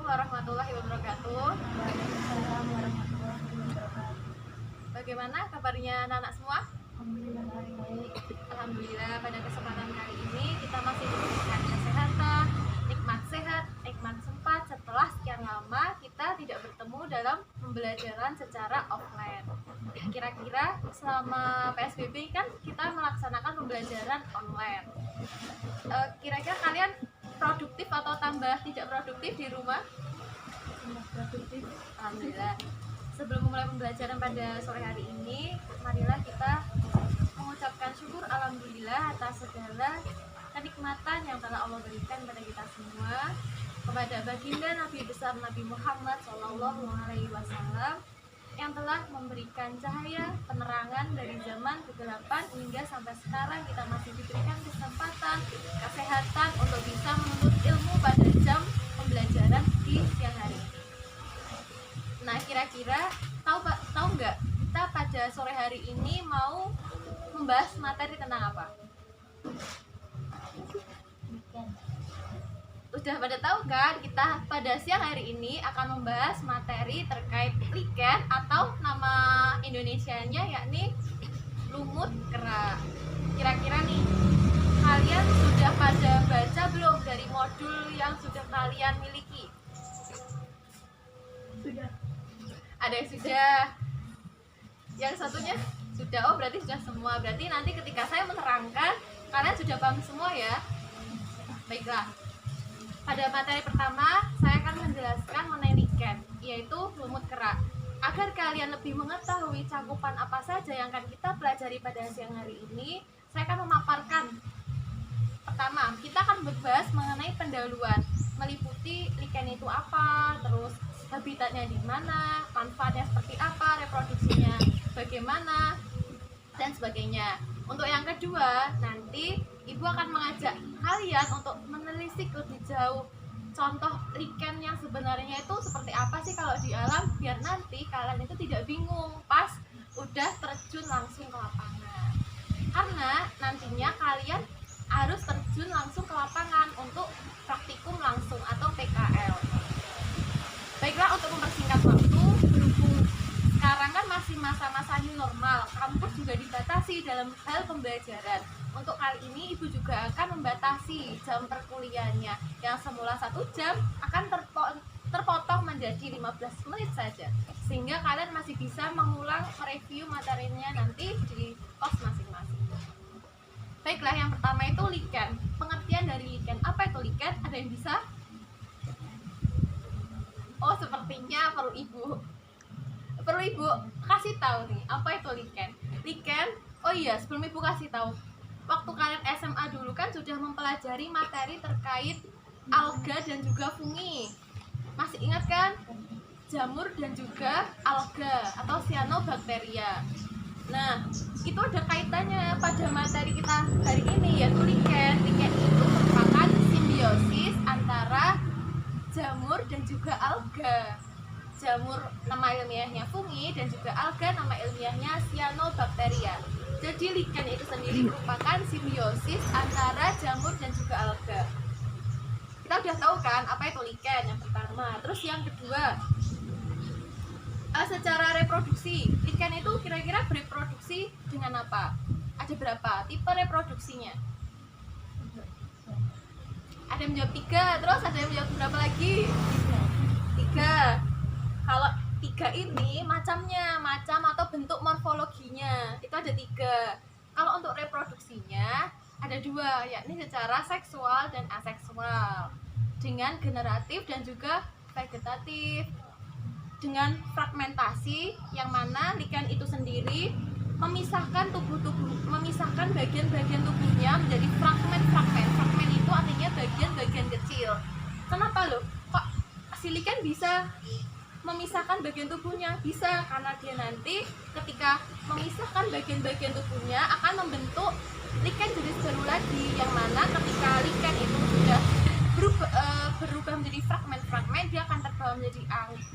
warahmatullahi wabarakatuh. Waalaikumsalam warahmatullahi wabarakatuh. Bagaimana kabarnya anak-anak semua? Alhamdulillah baik. Alhamdulillah, pada kesempatan kali ini kita masih diberikan kesehatan, nikmat sehat, nikmat sempat setelah sekian lama kita tidak bertemu dalam pembelajaran secara offline. Kira-kira selama PSBB kan kita melaksanakan pembelajaran online. Kira-kira kalian produktif atau tambah tidak produktif di rumah? Produktif. Alhamdulillah. Sebelum memulai pembelajaran pada sore hari ini, marilah kita mengucapkan syukur alhamdulillah atas segala kenikmatan yang telah Allah berikan kepada kita semua, kepada baginda Nabi besar Nabi Muhammad SAW yang telah memberikan cahaya penerangan dari zaman kegelapan hingga sampai sekarang kita masih diberikan kesempatan, kesehatan untuk bisa menuntut ilmu pada jam pembelajaran di siang hari ini. Nah, kira-kira tahu nggak kita pada sore hari ini mau membahas materi tentang apa? Weekend. Udah pada tahu kan, kita pada siang hari ini akan membahas materi terkait liken atau nama Indonesianya yakni lumut kera. Kira-kira nih, kalian sudah pada baca belum dari modul yang sudah kalian miliki? Sudah. Ada yang sudah, yang satunya sudah. Oh, berarti sudah semua. Berarti nanti ketika saya menerangkan kalian sudah paham semua ya. Baiklah, pada materi pertama saya akan menjelaskan mengenai liken, yaitu lumut kera. Agar kalian lebih mengetahui cakupan apa saja yang akan kita pelajari pada siang hari ini, saya akan memaparkan. Pertama, kita akan berbahas mengenai pendahuluan, meliputi liken itu apa, terus habitatnya di mana, manfaatnya seperti apa, reproduksinya bagaimana, dan sebagainya. Untuk yang kedua, nanti Ibu akan mengajak kalian untuk menelisik lebih jauh contoh liken yang sebenarnya itu seperti apa sih kalau di alam, biar nanti kalian itu tidak bingung pas udah terjun langsung ke lapangan. Karena nantinya kalian harus terjun langsung ke lapangan untuk praktikum langsung atau PKL. Baiklah, untuk mempersingkat waktu, berhubung sekarang kan masih masa-masa new normal, kampus juga dibatasi dalam hal pembelajaran. Untuk kali ini Ibu juga akan membatasi jam perkuliahannya, yang semula 1 jam akan terpotong menjadi 15 menit saja, sehingga kalian masih bisa mengulang mereview materinya nanti di kos masing-masing. Baiklah, yang pertama itu liken. Pengertian dari liken, apa itu liken? Ada yang bisa? Oh, sepertinya perlu Ibu kasih tahu nih, apa itu liken. Liken, oh iya, sebelum Ibu kasih tahu, waktu kalian SMA dulu kan sudah mempelajari materi terkait alga dan juga fungi. Masih ingat kan? Jamur dan juga alga atau cyanobacteria. Nah, itu ada kaitannya pada materi kita hari ini, yaitu liken. Liken itu merupakan simbiosis antara jamur dan juga alga. Jamur nama ilmiahnya fungi dan juga alga nama ilmiahnya cyanobacteria. Jadi liken itu sendiri merupakan simbiosis antara jamur dan juga alga. Kita udah tahu kan apa itu liken yang pertama. Terus yang kedua, secara reproduksi, liken itu kira-kira bereproduksi dengan apa? Ada berapa tipe reproduksinya? Ada yang menjawab 3, terus ada yang menjawab berapa lagi? 3. Kalau 3 ini macam atau bentuk morfologinya itu ada 3. Kalau untuk reproduksinya ada 2, yakni secara seksual dan aseksual, dengan generatif dan juga vegetatif. Dengan fragmentasi, yang mana liken itu sendiri memisahkan bagian-bagian tubuhnya menjadi fragmen-fragmen. Fragmen itu artinya bagian-bagian kecil. Kenapa loh? Kok si liken bisa memisahkan bagian tubuhnya? Bisa, karena dia nanti ketika memisahkan bagian-bagian tubuhnya akan membentuk liken jenis baru lagi, yang mana ketika liken itu sudah berubah menjadi fragmen-fragmen, dia akan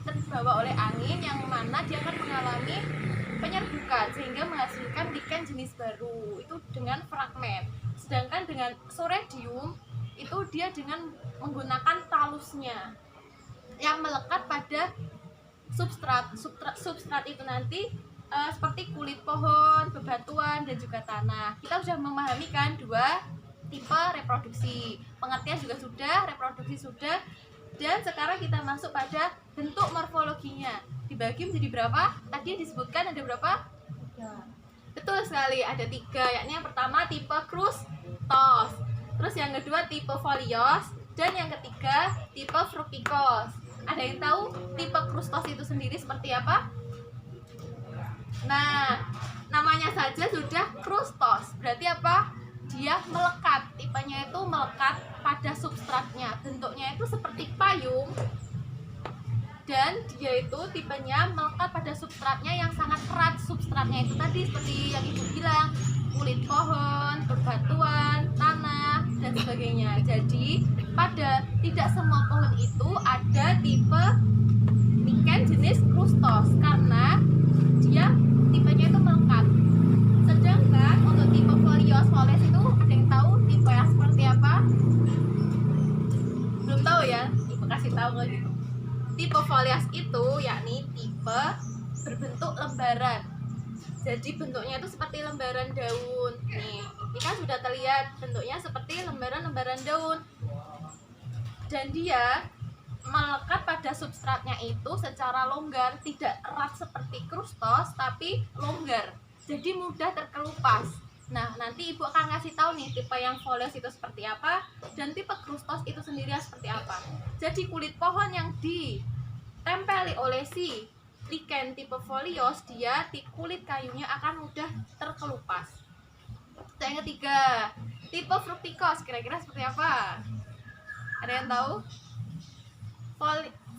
terbawa oleh angin, yang mana dia akan mengalami penyerbukan sehingga menghasilkan liken jenis baru itu dengan fragmen. Sedangkan dengan soredium itu dia dengan menggunakan talusnya. yang melekat pada substrat itu nanti seperti kulit pohon, bebatuan, dan juga tanah. Kita sudah memahami kan dua tipe reproduksi. Pengertian juga sudah, reproduksi sudah. Dan sekarang kita masuk pada bentuk morfologinya. Dibagi menjadi berapa? Tadi disebutkan ada berapa? 3. Betul sekali, ada 3. Yakni yang pertama tipe krustos, terus yang kedua tipe folios, dan yang ketiga tipe fructicos. Ada yang tahu tipe krustos itu sendiri seperti apa? Nah, namanya saja sudah krustos. Berarti apa? Dia melekat. Tipenya itu melekat pada substratnya. Bentuknya itu seperti payung. Dan dia itu tipenya melekat pada substratnya yang sangat erat. Substratnya itu tadi seperti yang Ibu bilang, kulit pohon, bebatuan, tanah, dan sebagainya. Jadi pada tidak semua pohon itu ada tipe lichen jenis krustos karena dia tipenya itu melekat. Sedangkan untuk tipe folios itu ada yang tahu tipe yang seperti apa? Belum tahu ya? Ibu kasih tahu nggak gitu. Tipe folios itu yakni tipe berbentuk lembaran. Jadi bentuknya itu seperti lembaran daun. Nih, ini kan sudah terlihat bentuknya seperti lembaran-lembaran daun. Dan dia melekat pada substratnya itu secara longgar, tidak erat seperti krustos tapi longgar. Jadi mudah terkelupas. Nah, nanti Ibu akan ngasih tahu nih tipe yang folios itu seperti apa dan tipe krustos itu sendiri seperti apa. Jadi kulit pohon yang ditempeli oleh si lichen tipe folios, dia di kulit kayunya akan mudah terkelupas. Dan yang ketiga, tipe fructicos kira-kira seperti apa? Ada yang tahu?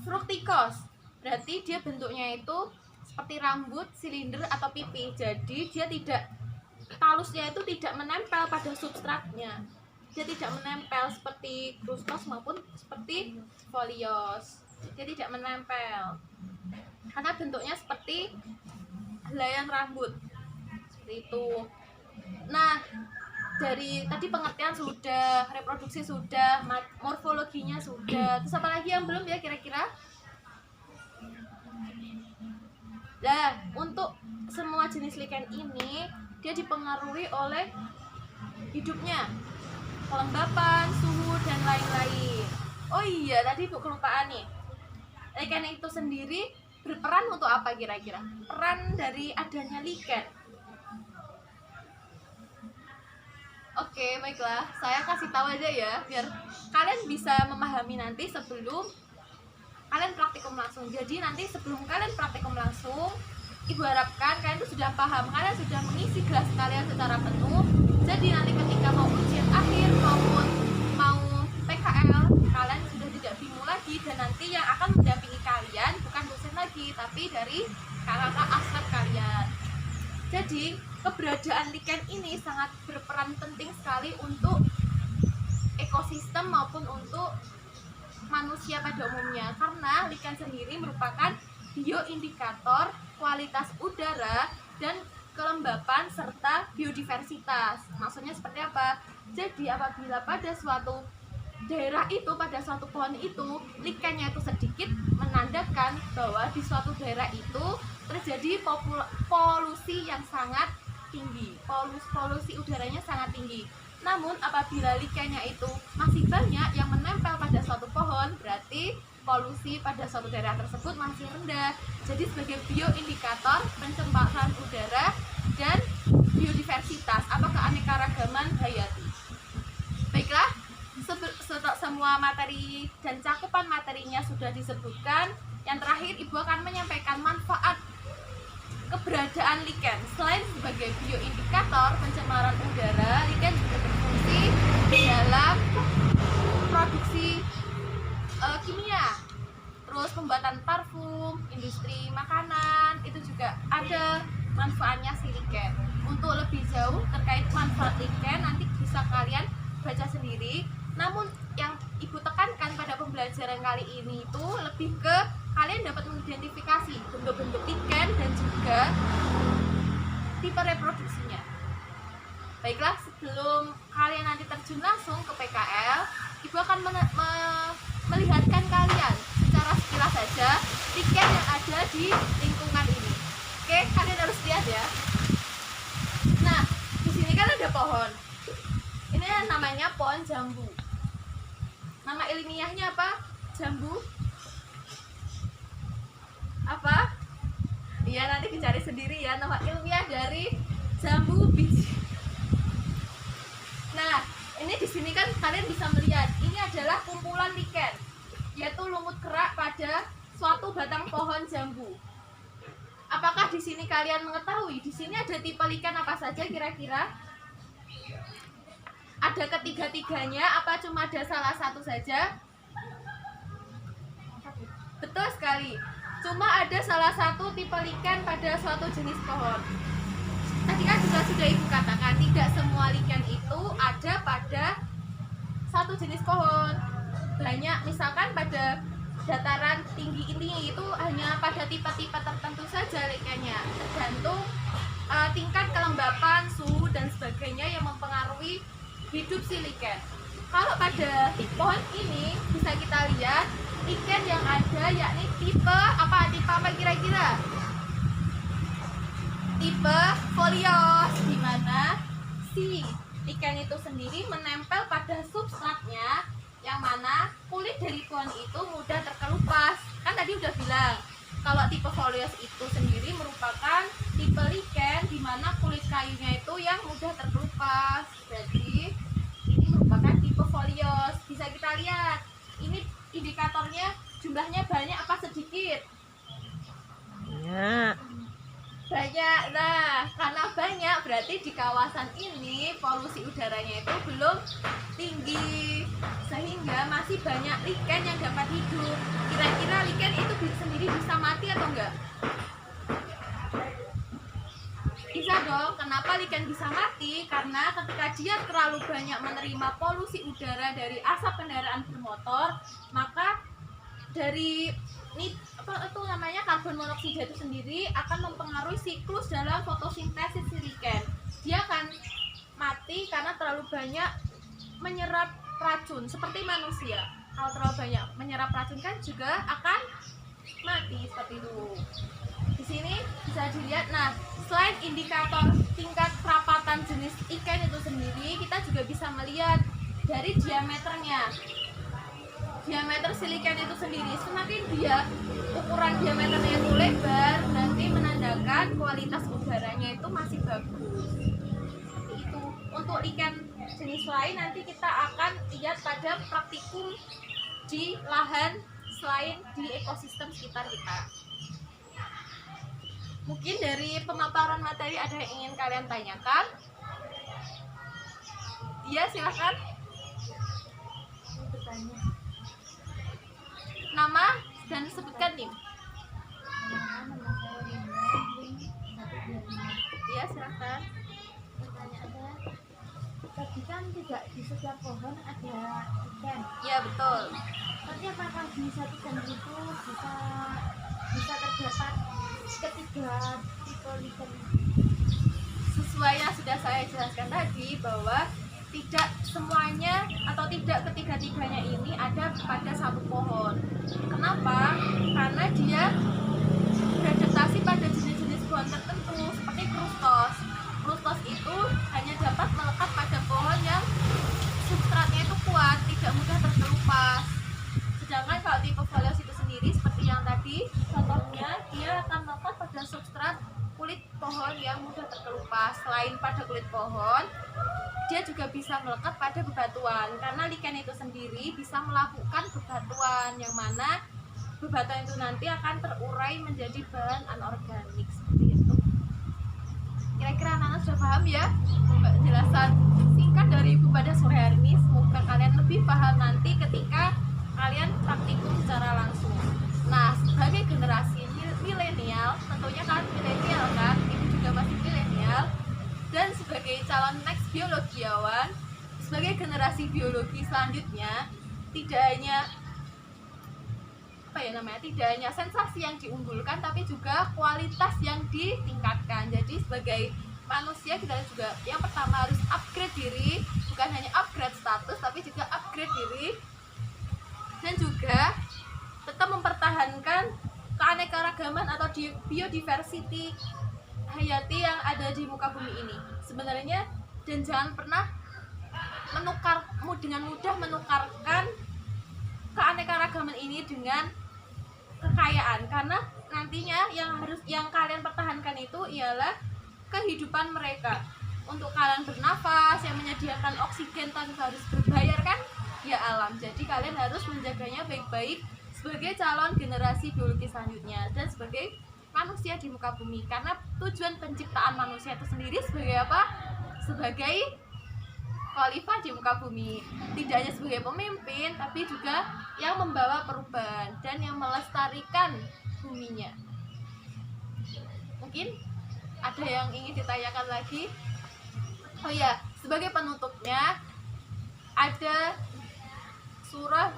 Fructicos berarti dia bentuknya itu seperti rambut, silinder atau pipi. Jadi dia tidak, talusnya itu tidak menempel pada substratnya. Dia tidak menempel seperti krustos maupun seperti folios. Dia tidak menempel karena bentuknya seperti helaian rambut seperti itu. Nah, dari tadi pengertian sudah, reproduksi sudah, morfologinya sudah. Terus apa lagi yang belum ya kira-kira? Nah, untuk semua jenis lichen ini dia dipengaruhi oleh hidupnya, kelembapan, suhu, dan lain-lain. Oh iya, tadi Ibu kelupaan nih. Lichen itu sendiri berperan untuk apa kira-kira? Peran dari adanya lichen. Oke, baiklah. Saya kasih tahu aja ya, biar kalian bisa memahami nanti sebelum kalian praktikum langsung. Jadi nanti sebelum kalian praktikum langsung, Ibu harapkan kalian itu sudah paham, kalian sudah mengisi kelas kalian secara penuh. Jadi nanti ketika mau ujian akhir maupun mau PKL, kalian sudah tidak bingung lagi. Dan nanti yang akan mendampingi kalian bukan dosen lagi, tapi dari kakak-kakak aslab kalian. Jadi keberadaan lichen ini sangat berperan penting sekali untuk ekosistem maupun untuk manusia pada umumnya, karena lichen sendiri merupakan bioindikator kualitas udara dan kelembapan serta biodiversitas. Maksudnya seperti apa? Jadi apabila pada suatu daerah itu, pada suatu pohon itu lichennya itu sedikit, menandakan bahwa di suatu daerah itu terjadi polusi yang sangat tinggi, polusi udaranya sangat tinggi. Namun apabila lichennya itu masih banyak yang menempel pada suatu pohon, berarti polusi pada suatu daerah tersebut masih rendah. Jadi sebagai bioindikator pencemaran udara dan biodiversitas atau keanekaragaman hayati. Baiklah, semua materi dan cakupan materinya sudah disebutkan. Yang terakhir Ibu akan menyampaikan manfaat keberadaan lichen. Selain sebagai bioindikator pencemaran udara, lichen juga berfungsi dalam produksi kimia, terus pembuatan parfum, industri makanan, itu juga ada manfaatnya si lichen. Untuk lebih jauh terkait manfaat lichen nanti bisa kalian baca sendiri. Namun yang Ibu tekankan pada pembelajaran kali ini itu lebih ke kalian dapat mengidentifikasi bentuk-bentuk lichen dan juga tipe reproduksinya. Baiklah, sebelum kalian nanti terjun langsung ke PKL, Ibu akan melihatkan kalian secara sekilas lichen yang ada di lingkungan ini. Oke, kalian harus lihat ya. Nah, di sini kan ada pohon. Ini namanya pohon jambu. Nama ilmiahnya apa? Jambu apa? Iya, nanti dicari sendiri ya nama ilmiah dari jambu biji. Nah, ini di sini kan kalian bisa melihat ini adalah kumpulan lichen, yaitu lumut kerak pada suatu batang pohon jambu. Apakah di sini kalian mengetahui di sini ada tipe lichen apa saja kira-kira? Ada ketiga-tiganya apa cuma ada salah satu saja? Betul sekali. Cuma ada salah satu tipe lichen pada suatu jenis pohon. Tadi kan juga sudah Ibu katakan, tidak semua lichen itu ada pada satu jenis pohon. Banyak, misalkan pada dataran tinggi ini itu hanya pada tipe-tipe tertentu saja lichennya. Tergantung tingkat kelembapan, suhu dan sebagainya yang mempengaruhi hidup si lichen. Kalau pada pohon ini bisa kita lihat lichen yang ada yakni tipe apa kira-kira? Tipe folios, di mana si lichen itu sendiri menempel pada substratnya, yang mana kulit dari pohon itu mudah terkelupas. Kan tadi udah bilang kalau tipe folios itu sendiri merupakan tipe lichen di mana kulit kayunya itu yang mudah terkelupas. Jadi ini merupakan tipe folios. Bisa kita lihat ini indikatornya jumlahnya banyak apa sedikit? Banyak. Nah, karena banyak berarti di kawasan ini polusi udaranya itu belum tinggi, sehingga masih banyak lichen yang dapat hidup. Kira-kira lichen itu sendiri bisa mati atau enggak? Bisa dong. Kenapa lichen bisa mati? Karena ketika dia terlalu banyak menerima polusi udara dari asap kendaraan bermotor, maka dari karbon monoksida itu sendiri akan mempengaruhi siklus dalam fotosintesis si lichen. Dia akan mati karena terlalu banyak menyerap racun, seperti manusia. Kalau terlalu banyak menyerap racun kan juga akan mati seperti itu. Di sini bisa dilihat. Nah, selain indikator tingkat kerapatan jenis lichen itu sendiri, kita juga bisa melihat dari diameternya. Diameter si lichen itu sendiri, semakin dia ukuran diameternya itu lebar, nanti menandakan kualitas udaranya itu masih bagus. Seperti itu. Untuk lichen jenis lain nanti kita akan lihat pada praktikum di lahan selain di ekosistem sekitar kita. Mungkin dari pemaparan materi ada yang ingin kalian tanyakan? Iya, silakan. Bertanya. Nama dan sebutkan nih. Nama saya Linda, 125. Iya, silakan. Pertanyaannya, tadi kan tidak di setiap pohon ada lichen. Iya, betul. Tapi apakah di satu pohon itu bisa terdapat ketiga tipe lichen? Sesuai yang sudah saya jelaskan tadi, bahwa tidak semuanya atau tidak ketiga-tiganya ini ada pada satu pohon. Kenapa? Karena dia beradaptasi pada jenis-jenis pohon tertentu seperti krustos. Krustos itu hanya dapat melekat pada pohon yang substratnya itu kuat, tidak mudah terkelupas. Sedangkan kalau tipe folios itu sendiri seperti yang tadi contohnya, dia akan melekat pada substrat kulit pohon yang mudah terkelupas. Selain pada kulit pohon, dia juga bisa melekat pada bebatuan, karena lichen itu sendiri bisa melakukan bebatuan, yang mana bebatuan itu nanti akan terurai menjadi bahan anorganik seperti itu. Kira-kira anak-anak sudah paham ya penjelasan singkat dari Ibu pada sore hari ini? Semoga kalian lebih paham nanti ketika kalian praktikum secara langsung. Nah, sebagai generasi milenial, tentunya kalian milenial kan, Ibu juga masih milenial, dan sebagai calon next biologiawan, sebagai generasi biologi selanjutnya, tidak hanya sensasi yang diunggulkan, tapi juga kualitas yang ditingkatkan. Jadi sebagai manusia kita juga yang pertama harus upgrade diri, bukan hanya upgrade status tapi juga upgrade diri, dan juga tetap mempertahankan keanekaragaman atau biodiversity hayati yang ada di muka bumi ini sebenarnya. Dan jangan pernah dengan mudah menukarkan keanekaragaman ini dengan kekayaan, karena nantinya yang kalian pertahankan itu ialah kehidupan mereka. Untuk kalian bernafas, yang menyediakan oksigen tanpa harus berbayar kan ya alam. Jadi kalian harus menjaganya baik-baik sebagai calon generasi biologi selanjutnya dan sebagai manusia di muka bumi. Karena tujuan penciptaan manusia itu sendiri sebagai apa? Sebagai khalifah di muka bumi, tidak hanya sebagai pemimpin tapi juga yang membawa perubahan dan yang melestarikan buminya. Mungkin ada yang ingin ditanyakan lagi? Oh ya, sebagai penutupnya ada surah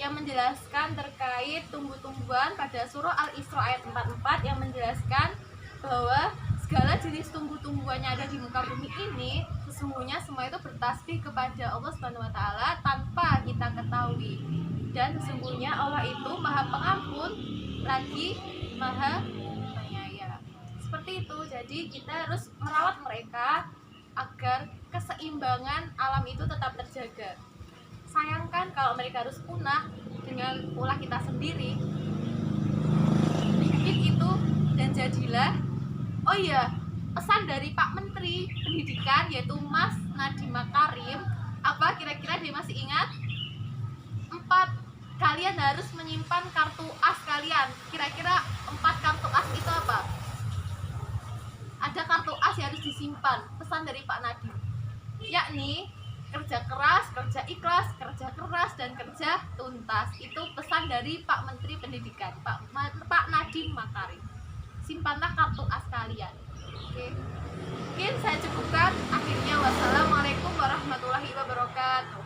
yang menjelaskan terkait tumbuh-tumbuhan pada surah Al-Isra ayat 44 yang menjelaskan bahwa segala jenis tumbuh-tumbuhan yang ada di muka bumi ini sesungguhnya semua itu bertasbih kepada Allah Subhanahu wa taala tanpa kita ketahui. Dan sesungguhnya Allah itu Maha Pengampun lagi Maha Penyayang. Seperti itu. Jadi kita harus merawat mereka agar keseimbangan alam itu tetap terjaga. Sayangkan kalau mereka harus punah dengan ulah kita sendiri. Bikin itu dan jadilah. Oh iya, pesan dari Pak Menteri Pendidikan yaitu Mas Nadiem Makarim, apa kira-kira dia masih ingat? 4, kalian harus menyimpan kartu as kalian. Kira-kira 4 kartu as itu apa? Ada kartu as yang harus disimpan, pesan dari Pak Nadiem, yakni kerja keras, kerja ikhlas, kerja keras, dan kerja tuntas. Itu pesan dari Pak Menteri Pendidikan, Pak Nadiem Makarim. Simpanlah kartu as kalian. Oke. Mungkin saya cukupkan. Akhirnya wassalamualaikum warahmatullahi wabarakatuh.